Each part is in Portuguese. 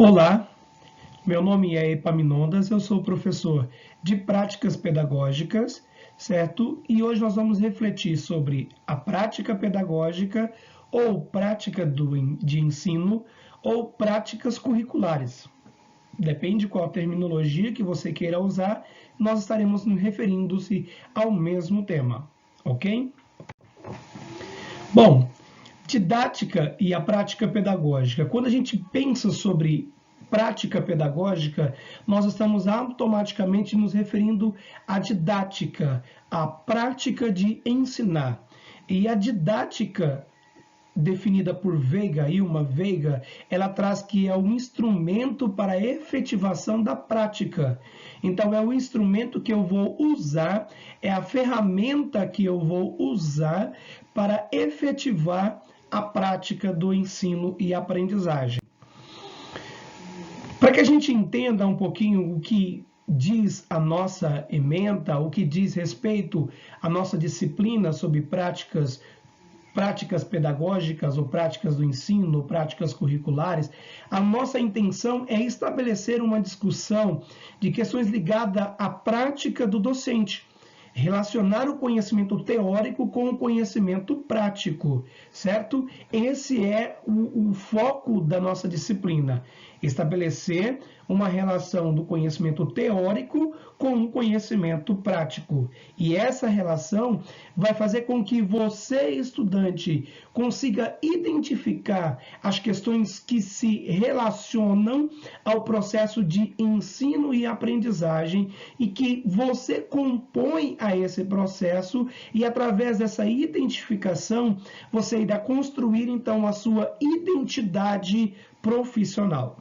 Olá, meu nome é Epaminondas, eu sou professor de práticas pedagógicas, certo? E hoje nós vamos refletir sobre a prática pedagógica ou prática de ensino ou práticas curriculares. Depende qual terminologia que você queira usar, nós estaremos referindo-se ao mesmo tema, ok? Bom, didática e a prática pedagógica. Quando a gente pensa sobre prática pedagógica, nós estamos automaticamente nos referindo à didática, à prática de ensinar. E a didática definida por Ilma Veiga, ela traz que é um instrumento para a efetivação da prática. Então, é o instrumento que eu vou usar, é a ferramenta que eu vou usar para efetivar a prática do ensino e aprendizagem. Para que a gente entenda um pouquinho o que diz a nossa ementa, o que diz respeito à nossa disciplina sobre práticas pedagógicas ou práticas do ensino, práticas curriculares, a nossa intenção é estabelecer uma discussão de questões ligadas à prática do docente, relacionar o conhecimento teórico com o conhecimento prático, certo? Esse é o foco da nossa disciplina, estabelecer uma relação do conhecimento teórico com o conhecimento prático. E essa relação vai fazer com que você, estudante, consiga identificar as questões que se relacionam ao processo de ensino e aprendizagem e que você compõe a esse processo e através dessa identificação você irá construir então a sua identidade profissional.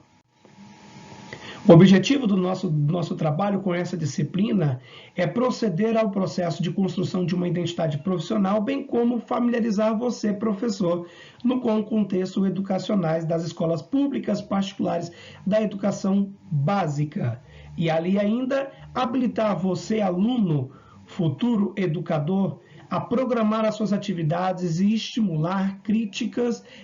O objetivo do nosso trabalho com essa disciplina é proceder ao processo de construção de uma identidade profissional, bem como familiarizar você, professor, com o contexto educacionais das escolas públicas particulares da educação básica. E ali ainda habilitar você, aluno, futuro educador, a programar as suas atividades e estimular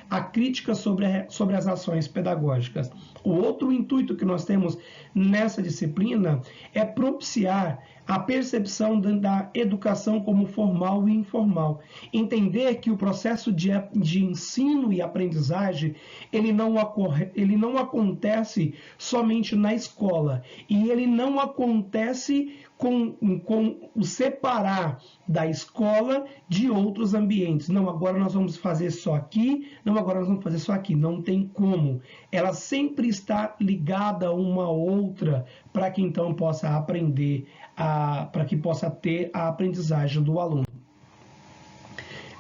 a crítica sobre as ações pedagógicas. O outro intuito que nós temos nessa disciplina é propiciar a percepção da educação como formal e informal. Entender que o processo de ensino e aprendizagem, ele não acontece somente na escola, e ele não acontece com o separar da escola de outros ambientes. Não, agora nós vamos fazer só aqui, não, agora nós vamos fazer só aqui. Não tem como. Ela sempre está ligada uma a outra para que então possa aprender, para que possa ter a aprendizagem do aluno.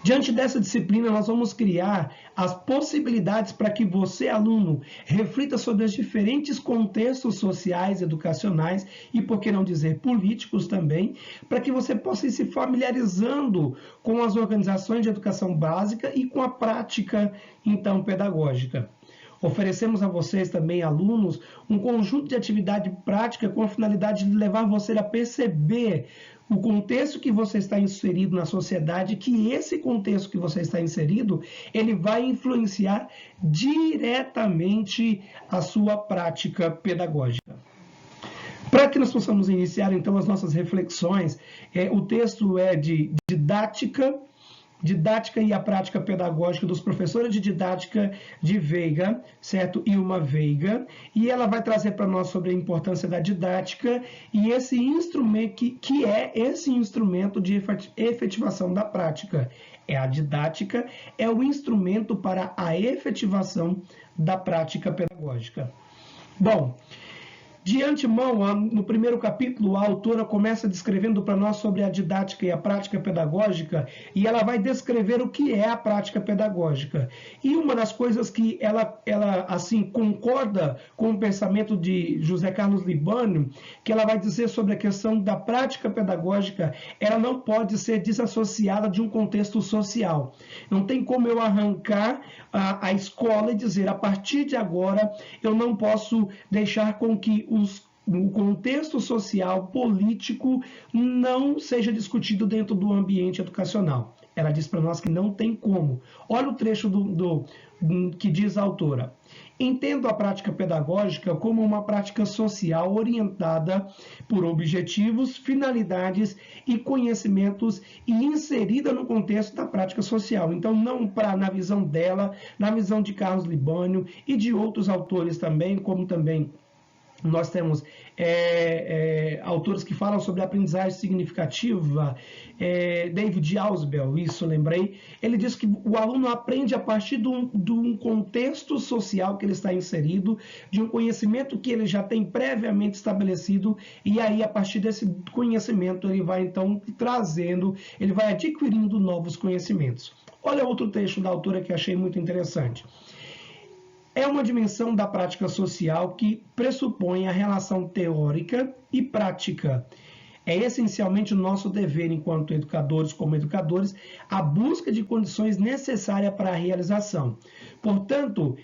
Diante dessa disciplina, nós vamos criar as possibilidades para que você, aluno, reflita sobre os diferentes contextos sociais, educacionais e, por que não dizer, políticos também, para que você possa ir se familiarizando com as organizações de educação básica e com a prática, então, pedagógica. Oferecemos a vocês também, alunos, um conjunto de atividade prática com a finalidade de levar você a perceber o contexto que você está inserido na sociedade, que esse contexto que você está inserido, ele vai influenciar diretamente a sua prática pedagógica. Para que nós possamos iniciar, então, as nossas reflexões, o texto é de didática e a prática pedagógica dos professores de didática de Veiga, certo? Ilma Veiga, e ela vai trazer para nós sobre a importância da didática e esse instrumento que é esse instrumento de efetivação da prática. A didática é o instrumento para a efetivação da prática pedagógica. Bom, de antemão, no primeiro capítulo, a autora começa descrevendo para nós sobre a didática e a prática pedagógica, e ela vai descrever o que é a prática pedagógica. E uma das coisas que ela assim, concorda com o pensamento de José Carlos Libânio, que ela vai dizer sobre a questão da prática pedagógica, ela não pode ser desassociada de um contexto social. Não tem como eu arrancar a escola e dizer, a partir de agora, eu não posso deixar com que o contexto social, político, não seja discutido dentro do ambiente educacional. Ela diz para nós que não tem como. Olha o trecho que diz a autora: entendo a prática pedagógica como uma prática social orientada por objetivos, finalidades e conhecimentos e inserida no contexto da prática social. Então, não na visão dela, na visão de Carlos Libânio e de outros autores também, como também nós temos autores que falam sobre aprendizagem significativa, David Ausubel, isso lembrei. Ele diz que o aluno aprende a partir de um contexto social que ele está inserido, de um conhecimento que ele já tem previamente estabelecido, e aí a partir desse conhecimento ele vai então trazendo, ele vai adquirindo novos conhecimentos. Olha outro texto da autora que achei muito interessante. É uma dimensão da prática social que pressupõe a relação teórica e prática. É essencialmente o nosso dever, enquanto educadores, como educadores, a busca de condições necessárias para a realização. Portanto,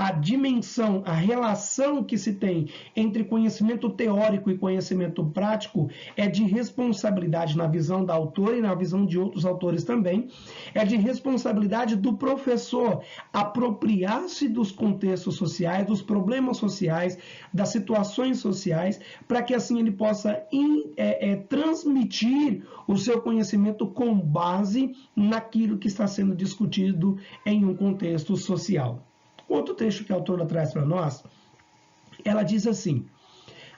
a dimensão, a relação que se tem entre conhecimento teórico e conhecimento prático é de responsabilidade, na visão da autora e na visão de outros autores também, é de responsabilidade do professor apropriar-se dos contextos sociais, dos problemas sociais, das situações sociais, para que assim ele possa transmitir o seu conhecimento com base naquilo que está sendo discutido em um contexto social. Outro texto que a autora traz para nós, ela diz assim: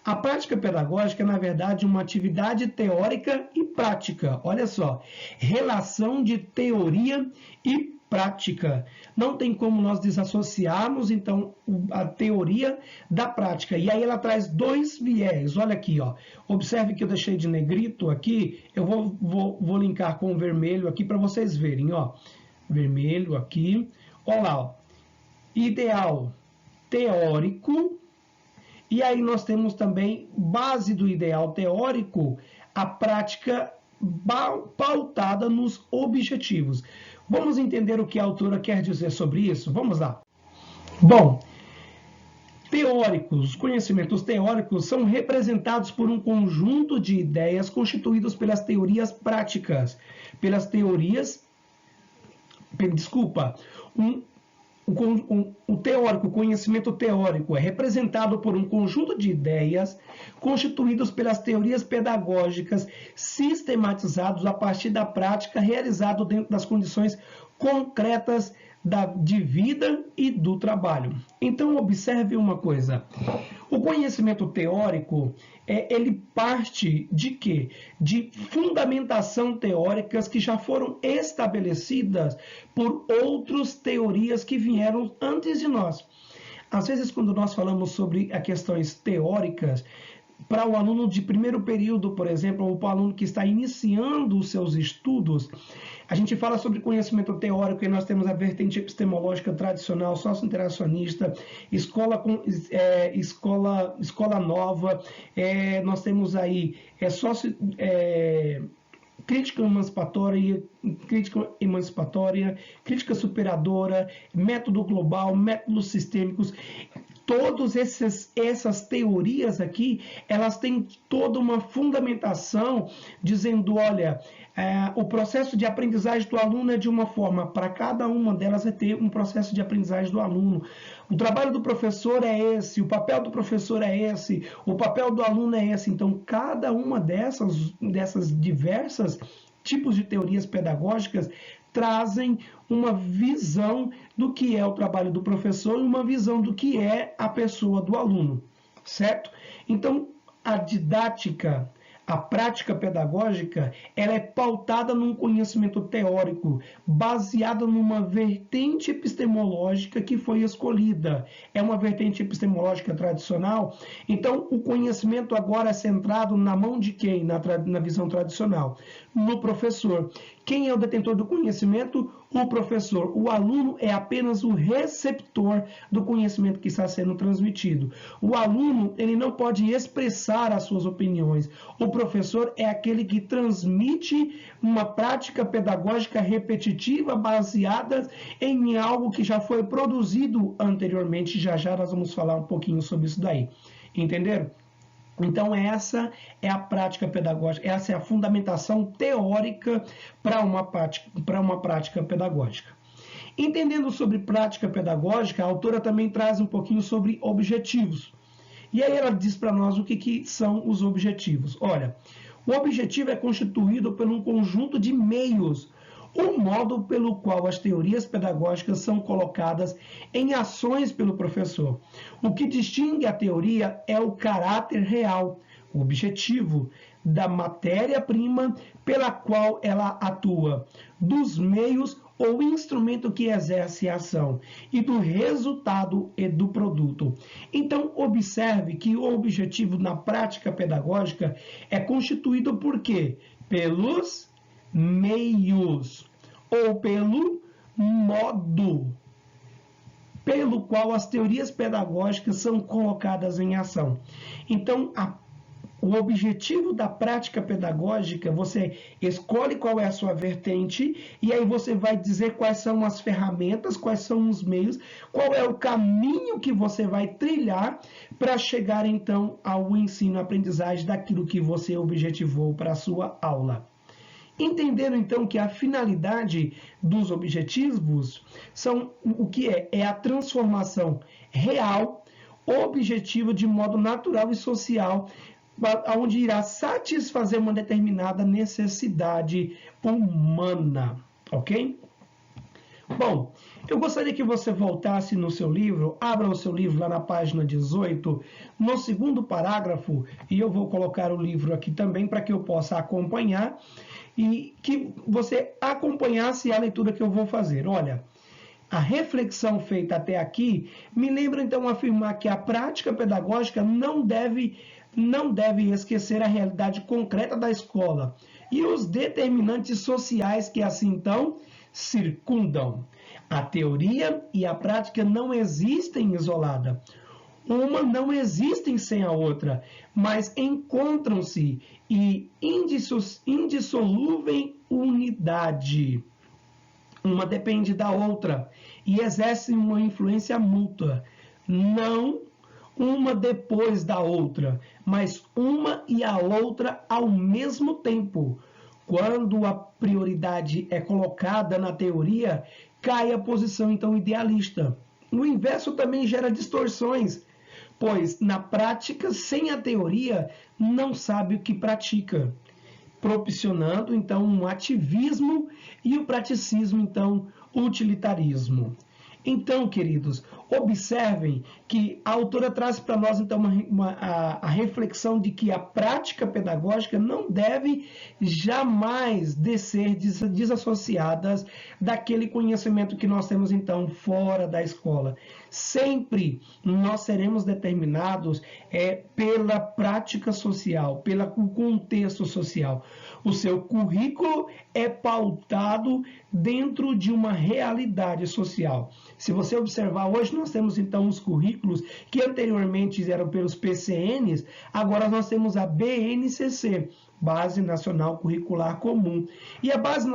a prática pedagógica é, na verdade, uma atividade teórica e prática. Olha só, relação de teoria e prática. Não tem como nós desassociarmos, então, a teoria da prática. E aí ela traz dois viés. Olha aqui, ó. Observe que eu deixei de negrito aqui. Eu vou linkar com o vermelho aqui para vocês verem, ó. Vermelho aqui. Olha lá, ó. Ideal teórico, e aí nós temos também, base do ideal teórico, a prática pautada nos objetivos. Vamos entender o que a autora quer dizer sobre isso? Vamos lá. Bom, teóricos, conhecimentos teóricos são representados por um conjunto de ideias constituídos pelas teorias práticas, pelas teorias, o teórico, o conhecimento teórico é representado por um conjunto de ideias constituídos pelas teorias pedagógicas sistematizados a partir da prática realizado dentro das condições concretas de vida e do trabalho. Então, observe uma coisa. O conhecimento teórico, ele parte de quê? De fundamentação teóricas que já foram estabelecidas por outras teorias que vieram antes de nós. Às vezes, quando nós falamos sobre as questões teóricas, para o aluno de primeiro período, por exemplo, ou para o aluno que está iniciando os seus estudos, a gente fala sobre conhecimento teórico e nós temos a vertente epistemológica tradicional, socio-interacionista, escola nova, nós temos aí crítica emancipatória, crítica superadora, método global, métodos sistêmicos. Todas essas teorias aqui, elas têm toda uma fundamentação dizendo, olha, o processo de aprendizagem do aluno é de uma forma, para cada uma delas é ter um processo de aprendizagem do aluno. O trabalho do professor é esse, o papel do professor é esse, o papel do aluno é esse. Então, cada uma dessas diversas tipos de teorias pedagógicas trazem uma visão do que é o trabalho do professor e uma visão do que é a pessoa do aluno, certo? Então, a didática, a prática pedagógica, ela é pautada num conhecimento teórico, baseada numa vertente epistemológica que foi escolhida. É uma vertente epistemológica tradicional, então o conhecimento agora é centrado na mão de quem? Na visão tradicional? No professor. Quem é o detentor do conhecimento? O professor. O aluno é apenas o receptor do conhecimento que está sendo transmitido. O aluno, ele não pode expressar as suas opiniões. O professor é aquele que transmite uma prática pedagógica repetitiva baseada em algo que já foi produzido anteriormente. Já nós vamos falar um pouquinho sobre isso daí. Entenderam? Então, essa é a prática pedagógica, essa é a fundamentação teórica para uma prática pedagógica. Entendendo sobre prática pedagógica, a autora também traz um pouquinho sobre objetivos. E aí ela diz para nós o que são os objetivos. Olha, o objetivo é constituído por um conjunto de meios, o modo pelo qual as teorias pedagógicas são colocadas em ações pelo professor. O que distingue a teoria é o caráter real, o objetivo da matéria-prima pela qual ela atua, dos meios ou instrumento que exerce a ação e do resultado e do produto. Então, observe que o objetivo na prática pedagógica é constituído por quê? Pelos meios ou pelo modo pelo qual as teorias pedagógicas são colocadas em ação. Então, o objetivo da prática pedagógica, você escolhe qual é a sua vertente e aí você vai dizer quais são as ferramentas, quais são os meios, qual é o caminho que você vai trilhar para chegar então ao ensino-aprendizagem daquilo que você objetivou para a sua aula. Entendendo então que a finalidade dos objetivos são o que é a transformação real, objetiva de modo natural e social, onde irá satisfazer uma determinada necessidade humana, ok? Bom, eu gostaria que você voltasse no seu livro, abra o seu livro lá na página 18, no segundo parágrafo, e eu vou colocar o livro aqui também para que eu possa acompanhar, e que você acompanhasse a leitura que eu vou fazer. Olha, a reflexão feita até aqui me lembra então afirmar que a prática pedagógica não deve esquecer a realidade concreta da escola e os determinantes sociais que assim então circundam. A teoria e a prática não existem isolada. Uma não existem sem a outra, mas encontram-se em indissolúvel unidade. Uma depende da outra e exercem uma influência mútua, não uma depois da outra, mas uma e a outra ao mesmo tempo. Quando a prioridade é colocada na teoria, cai a posição então idealista. O inverso também gera distorções, pois na prática, sem a teoria, não sabe o que pratica, propiciando então um ativismo e o praticismo então utilitarismo. Então, queridos, observem que a autora traz para nós então a reflexão de que a prática pedagógica não deve jamais ser desassociada daquele conhecimento que nós temos então fora da escola. Sempre nós seremos determinados pela prática social, pelo contexto social. O seu currículo é pautado dentro de uma realidade social. Se você observar, hoje nós temos então os currículos que anteriormente eram pelos PCNs, agora nós temos a BNCC, Base Nacional Curricular Comum. E a Base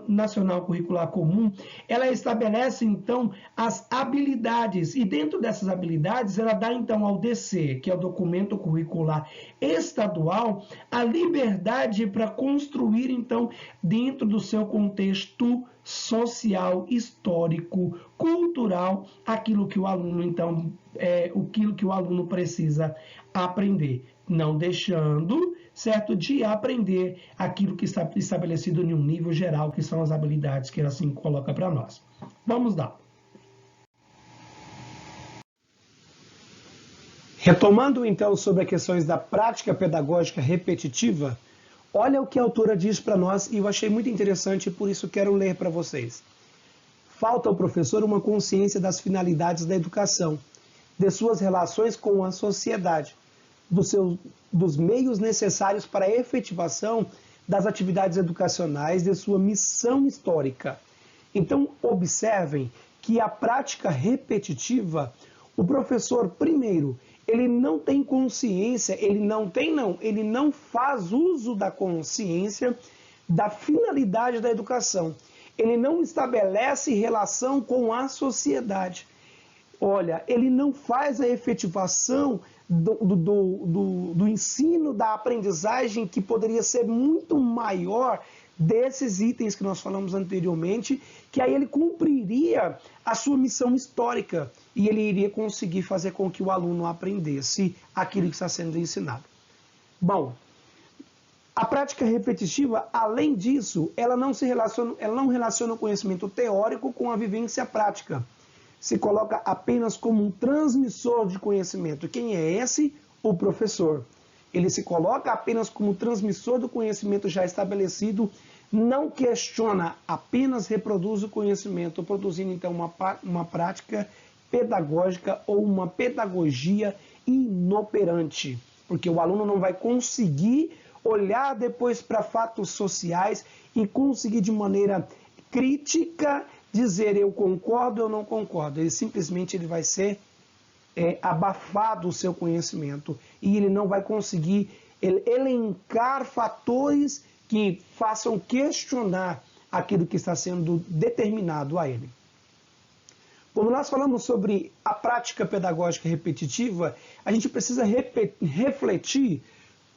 Nacional Curricular Comum, ela estabelece então as habilidades, e dentro dessas habilidades ela dá então ao DC, que é o Documento Curricular Estadual, a liberdade para construir então dentro do seu contexto social, histórico, cultural, aquilo que o aluno então aquilo que o aluno precisa aprender, não deixando, certo, de aprender aquilo que está estabelecido em um nível geral, que são as habilidades que ela assim coloca para nós. Vamos lá. Retomando então sobre as questões da prática pedagógica repetitiva, olha o que a autora diz para nós e eu achei muito interessante e por isso quero ler para vocês. Falta ao professor uma consciência das finalidades da educação, de suas relações com a sociedade, dos meios necessários para a efetivação das atividades educacionais, de sua missão histórica. Então, observem que a prática repetitiva, o professor, primeiro, ele não tem consciência, ele não faz uso da consciência da finalidade da educação. Ele não estabelece relação com a sociedade. Olha, ele não faz a efetivação do ensino, da aprendizagem que poderia ser muito maior desses itens que nós falamos anteriormente, que aí ele cumpriria a sua missão histórica e ele iria conseguir fazer com que o aluno aprendesse aquilo que está sendo ensinado. Bom, a prática repetitiva, além disso, ela não relaciona o conhecimento teórico com a vivência prática. Se coloca apenas como um transmissor de conhecimento. Quem é esse? O professor. Ele se coloca apenas como transmissor do conhecimento já estabelecido, não questiona, apenas reproduz o conhecimento, produzindo então uma prática pedagógica ou uma pedagogia inoperante, porque o aluno não vai conseguir olhar depois para fatos sociais e conseguir de maneira crítica dizer eu concordo ou não concordo. Ele simplesmente vai ser abafado o seu conhecimento e ele não vai conseguir elencar fatores que façam questionar aquilo que está sendo determinado a ele. Quando nós falamos sobre a prática pedagógica repetitiva, a gente precisa refletir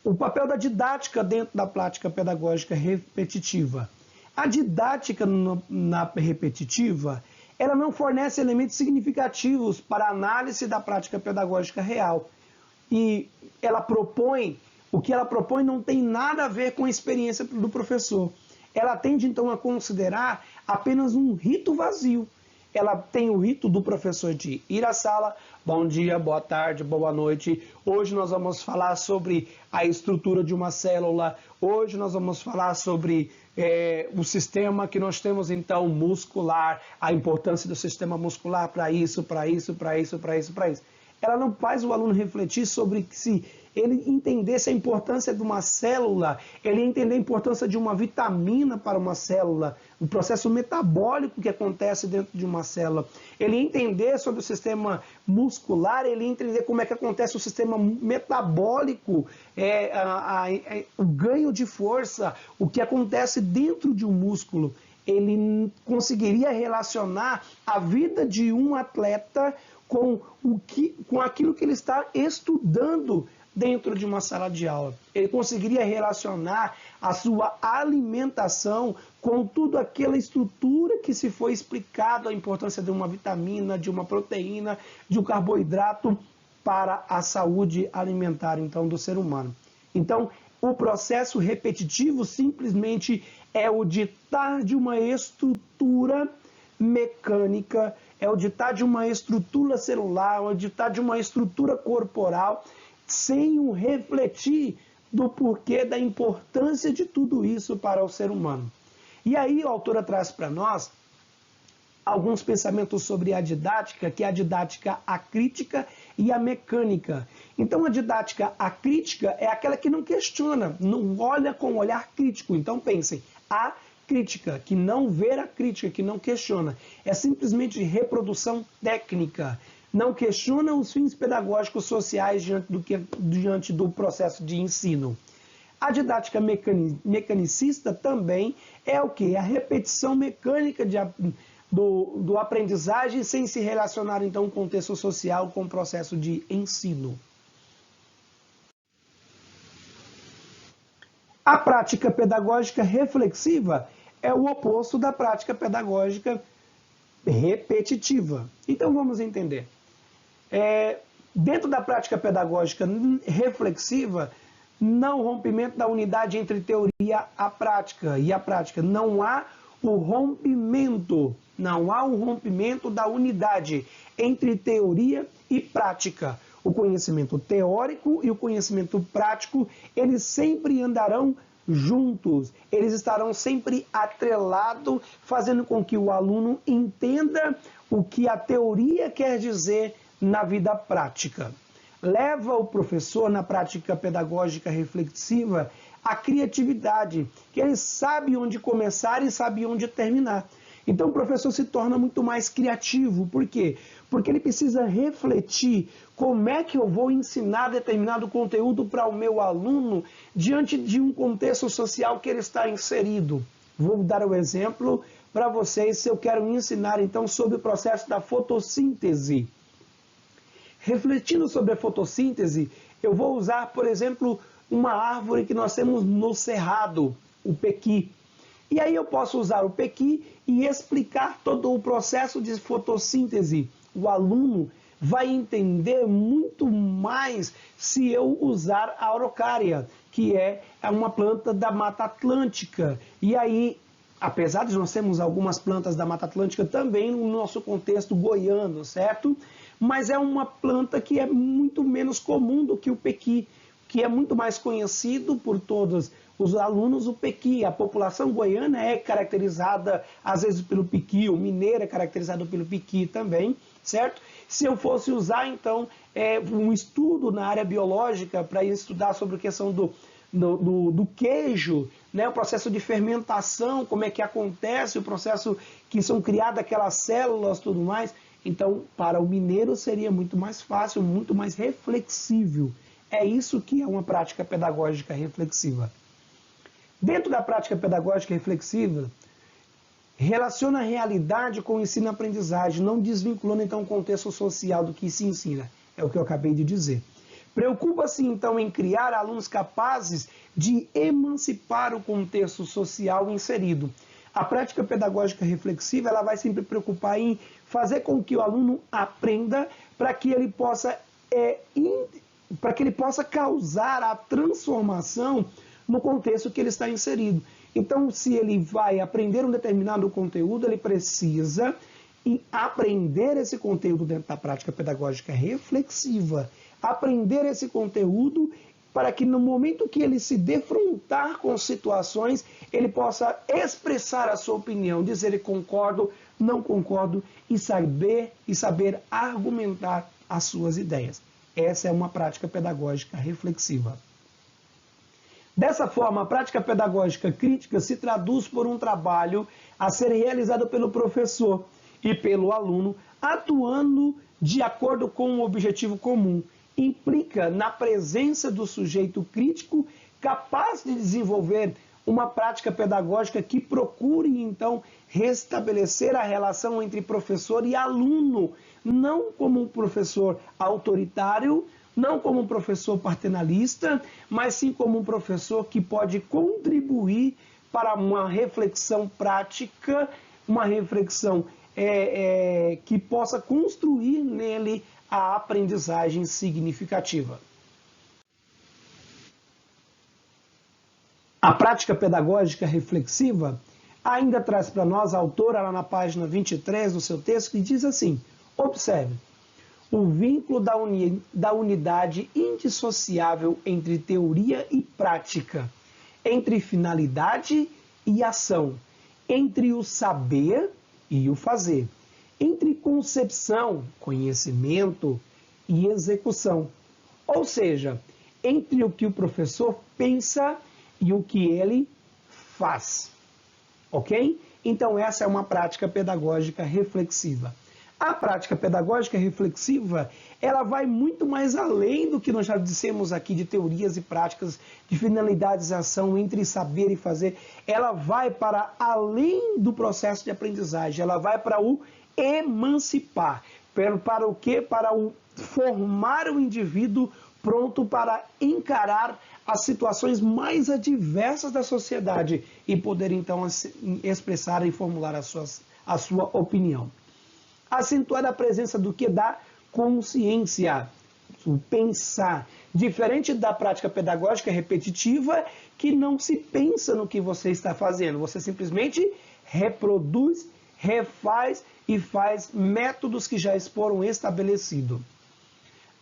o papel da didática dentro da prática pedagógica repetitiva. A didática na repetitiva, ela não fornece elementos significativos para a análise da prática pedagógica real. E o que ela propõe não tem nada a ver com a experiência do professor. Ela tende então a considerar apenas um rito vazio. Ela tem o rito do professor de ir à sala, bom dia, boa tarde, boa noite. Hoje nós vamos falar sobre a estrutura de uma célula. Hoje nós vamos falar sobre o sistema que nós temos então muscular, a importância do sistema muscular para isso, para isso, para isso, para isso, para isso. Ela não faz o aluno refletir sobre se ele entendesse a importância de uma célula, ele entender a importância de uma vitamina para uma célula, o processo metabólico que acontece dentro de uma célula, ele entender sobre o sistema muscular, ele entender como é que acontece o sistema metabólico, o ganho de força, o que acontece dentro de um músculo. Ele conseguiria relacionar a vida de um atleta com aquilo que ele está estudando dentro de uma sala de aula. Ele conseguiria relacionar a sua alimentação com toda aquela estrutura que se foi explicado, a importância de uma vitamina, de uma proteína, de um carboidrato para a saúde alimentar então do ser humano. Então, o processo repetitivo simplesmente é o ditar de uma estrutura mecânica, é o ditar de uma estrutura celular, é o ditar de uma estrutura corporal, sem o refletir do porquê da importância de tudo isso para o ser humano. E aí a autora traz para nós alguns pensamentos sobre a didática, que é a didática acrítica e a mecânica. Então a didática acrítica é aquela que não questiona, não olha com olhar crítico. Então pensem, a crítica, que não vê a crítica, que não questiona, é simplesmente reprodução técnica. Não questiona os fins pedagógicos sociais diante do processo de ensino. A didática mecanicista também é o quê? A repetição mecânica do aprendizagem sem se relacionar então com o contexto social, com o processo de ensino. A prática pedagógica reflexiva é o oposto da prática pedagógica repetitiva. Então vamos entender. Dentro da prática pedagógica reflexiva, não rompimento da unidade entre teoria e a prática. Não há o rompimento da unidade entre teoria e prática. O conhecimento teórico e o conhecimento prático, eles sempre andarão juntos, eles estarão sempre atrelados, fazendo com que o aluno entenda o que a teoria quer dizer na vida prática. Leva o professor, na prática pedagógica reflexiva, a criatividade, que ele sabe onde começar e sabe onde terminar. Então o professor se torna muito mais criativo. Por quê? Porque ele precisa refletir como é que eu vou ensinar determinado conteúdo para o meu aluno diante de um contexto social que ele está inserido. Vou dar um exemplo para vocês se eu quero ensinar então sobre o processo da fotossíntese. Refletindo sobre a fotossíntese, eu vou usar, por exemplo, uma árvore que nós temos no Cerrado, o pequi. E aí eu posso usar o Pequi e explicar todo o processo de fotossíntese. O aluno vai entender muito mais se eu usar a araucária, que é uma planta da Mata Atlântica. E aí, apesar de nós termos algumas plantas da Mata Atlântica também no nosso contexto goiano, certo? Mas é uma planta que é muito menos comum do que o Pequi, que é muito mais conhecido por todos os alunos. O Pequi, a população goiana é caracterizada às vezes pelo Pequi, o mineiro é caracterizado pelo Pequi também, certo? Se eu fosse usar, então, um estudo na área biológica para estudar sobre a questão do queijo, né, o processo de fermentação, como é que acontece, o processo que são criadas aquelas células e tudo mais, então, para o mineiro seria muito mais fácil, muito mais reflexível. É isso que é uma prática pedagógica reflexiva. Dentro da prática pedagógica reflexiva, relaciona a realidade com o ensino-aprendizagem, não desvinculando então o contexto social do que se ensina. É o que eu acabei de dizer. Preocupa-se então em criar alunos capazes de emancipar o contexto social inserido. A prática pedagógica reflexiva ela vai sempre preocupar em fazer com que o aluno aprenda para que ele possa causar a transformação no contexto que ele está inserido. Então, se ele vai aprender um determinado conteúdo, ele precisa aprender esse conteúdo dentro da prática pedagógica reflexiva. Aprender esse conteúdo para que no momento que ele se defrontar com situações, ele possa expressar a sua opinião, dizer concordo, não concordo e saber argumentar as suas ideias. Essa é uma prática pedagógica reflexiva. Dessa forma, a prática pedagógica crítica se traduz por um trabalho a ser realizado pelo professor e pelo aluno, atuando de acordo com um objetivo comum. Implica na presença do sujeito crítico capaz de desenvolver uma prática pedagógica que procure, então, restabelecer a relação entre professor e aluno, não como um professor autoritário, não como um professor paternalista, mas sim como um professor que pode contribuir para uma reflexão prática, uma reflexão que possa construir nele a aprendizagem significativa. A prática pedagógica reflexiva ainda traz para nós a autora lá na página 23 do seu texto, que diz assim: observe, o vínculo da unidade indissociável entre teoria e prática, entre finalidade e ação, entre o saber e o fazer, entre concepção, conhecimento e execução. Ou seja, entre o que o professor pensa e o que ele faz. Ok? Então essa é uma prática pedagógica reflexiva. A prática pedagógica reflexiva, ela vai muito mais além do que nós já dissemos aqui de teorias e práticas, de finalidades e ação, entre saber e fazer. Ela vai para além do processo de aprendizagem, ela vai para o emancipar. Para o quê? Para formar o indivíduo pronto para encarar as situações mais adversas da sociedade e poder então expressar e formular a sua opinião. Acentuar a presença do que? Da consciência, o pensar. Diferente da prática pedagógica repetitiva, que não se pensa no que você está fazendo. Você simplesmente reproduz, refaz e faz métodos que já foram estabelecidos.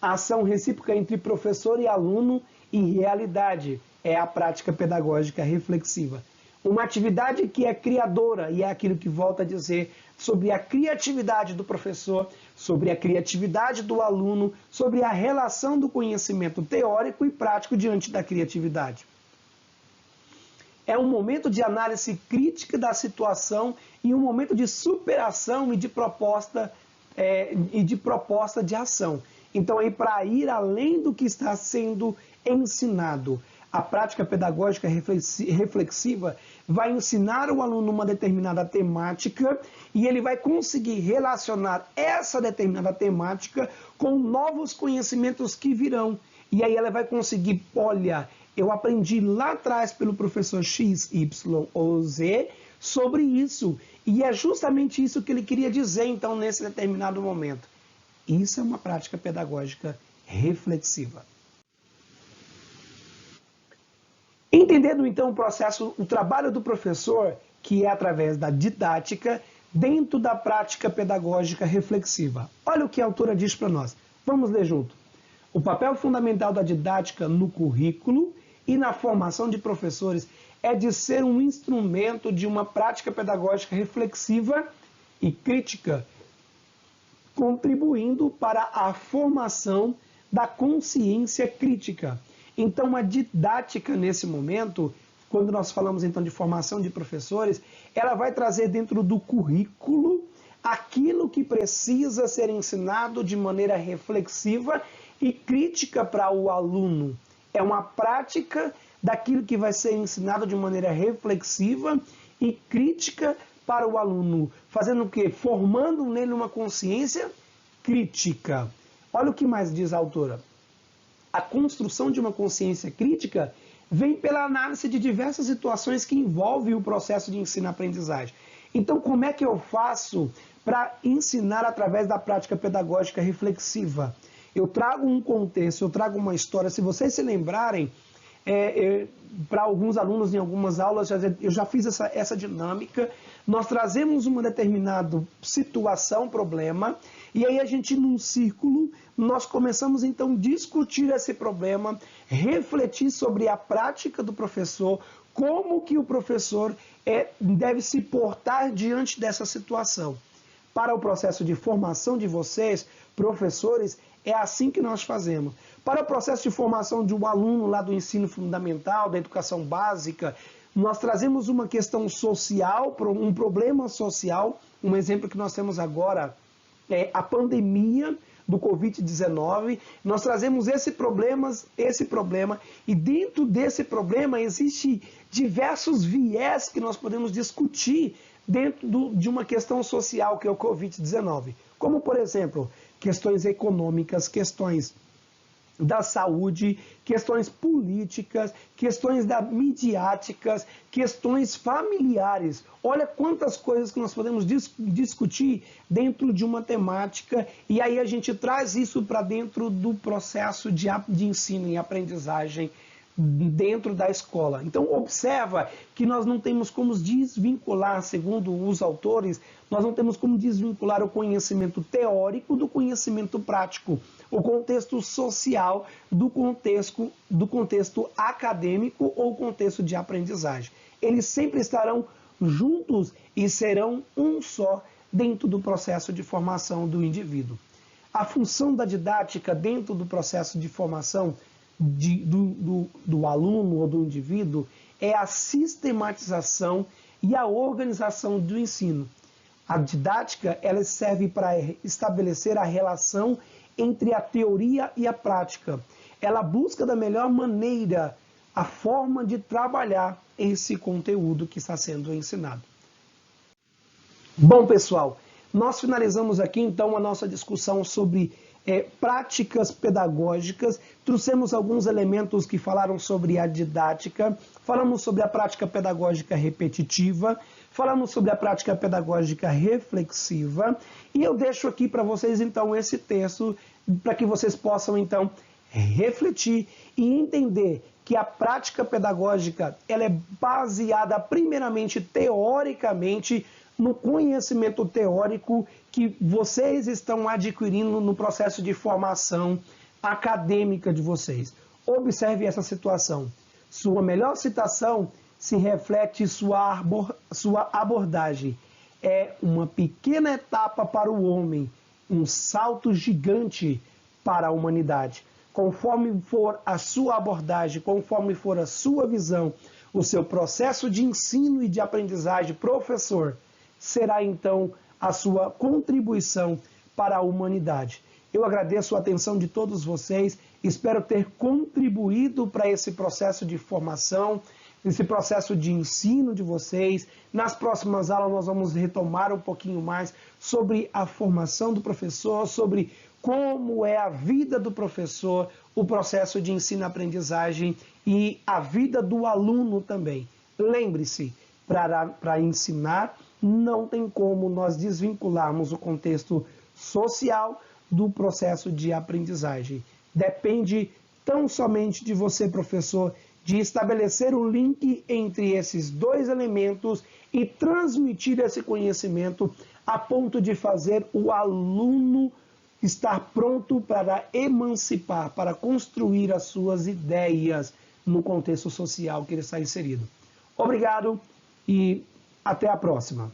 A ação recíproca entre professor e aluno e realidade é a prática pedagógica reflexiva. Uma atividade que é criadora, e é aquilo que volta a dizer sobre a criatividade do professor, sobre a criatividade do aluno, sobre a relação do conhecimento teórico e prático diante da criatividade. É um momento de análise crítica da situação e um momento de superação e de proposta de ação. Então, aí, para ir além do que está sendo ensinado, a prática pedagógica reflexiva vai ensinar o aluno uma determinada temática e ele vai conseguir relacionar essa determinada temática com novos conhecimentos que virão. E aí ela vai conseguir, olha, Eu aprendi lá atrás pelo professor X, Y ou Z sobre isso. E é justamente isso que ele queria dizer, então, nesse determinado momento. Isso é uma prática pedagógica reflexiva. Entendendo, então, o trabalho do professor, que é através da didática, dentro da prática pedagógica reflexiva. Olha o que a autora diz para nós. Vamos ler junto. O papel fundamental da didática no currículo e na formação de professores é de ser um instrumento de uma prática pedagógica reflexiva e crítica, contribuindo para a formação da consciência crítica. Então, a didática, nesse momento, quando nós falamos então de formação de professores, ela vai trazer dentro do currículo aquilo que precisa ser ensinado de maneira reflexiva e crítica para o aluno. É uma prática daquilo que vai ser ensinado de maneira reflexiva e crítica para o aluno, fazendo o quê? Formando nele uma consciência crítica. Olha o que mais diz a autora. A construção de uma consciência crítica vem pela análise de diversas situações que envolvem o processo de ensino-aprendizagem. Então, como é que eu faço para ensinar através da prática pedagógica reflexiva? Eu trago um contexto, eu trago uma história. Se vocês se lembrarem, para alguns alunos em algumas aulas, eu já fiz essa dinâmica. Nós trazemos uma determinada situação, problema, e aí a gente, num círculo, nós começamos então a discutir esse problema, refletir sobre a prática do professor, como que o professor deve se portar diante dessa situação. Para o processo de formação de vocês, professores, é assim que nós fazemos. Para o processo de formação de um aluno lá do ensino fundamental, da educação básica, nós trazemos uma questão social, um problema social. Um exemplo que nós temos agora é a pandemia do Covid-19. Nós trazemos esse problema, e dentro desse problema existe diversos viés que nós podemos discutir dentro de uma questão social que é o Covid-19. Como, por exemplo, questões econômicas, questões da saúde, questões políticas, questões midiáticas, questões familiares. Olha quantas coisas que nós podemos discutir dentro de uma temática, e aí a gente traz isso para dentro do processo de ensino e aprendizagem dentro da escola. Então, observa que nós não temos como desvincular, segundo os autores, nós não temos como desvincular o conhecimento teórico do conhecimento prático, o contexto social do contexto acadêmico ou contexto de aprendizagem. Eles sempre estarão juntos e serão um só dentro do processo de formação do indivíduo. A função da didática dentro do processo de formação do aluno ou do indivíduo é a sistematização e a organização do ensino. A didática, ela serve para estabelecer a relação entre a teoria e a prática. Ela busca da melhor maneira a forma de trabalhar esse conteúdo que está sendo ensinado. Bom, pessoal, nós finalizamos aqui então a nossa discussão sobre práticas pedagógicas. Trouxemos alguns elementos que falaram sobre a didática, falamos sobre a prática pedagógica repetitiva, falamos sobre a prática pedagógica reflexiva, e eu deixo aqui para vocês então esse texto para que vocês possam então refletir e entender que a prática pedagógica ela é baseada primeiramente teoricamente no conhecimento teórico que vocês estão adquirindo no processo de formação acadêmica de vocês. Observe essa situação. Sua melhor citação se reflete sua abordagem. É uma pequena etapa para o homem, um salto gigante para a humanidade. Conforme for a sua abordagem, conforme for a sua visão, o seu processo de ensino e de aprendizagem, professor, será então a sua contribuição para a humanidade. Eu agradeço a atenção de todos vocês, espero ter contribuído para esse processo de formação, esse processo de ensino de vocês. Nas próximas aulas nós vamos retomar um pouquinho mais sobre a formação do professor, sobre como é a vida do professor, o processo de ensino-aprendizagem e a vida do aluno também. Lembre-se, para ensinar, não tem como nós desvincularmos o contexto social do processo de aprendizagem. Depende tão somente de você, professor, de estabelecer um link entre esses dois elementos e transmitir esse conhecimento a ponto de fazer o aluno estar pronto para emancipar, para construir as suas ideias no contexto social que ele está inserido. Obrigado e até a próxima.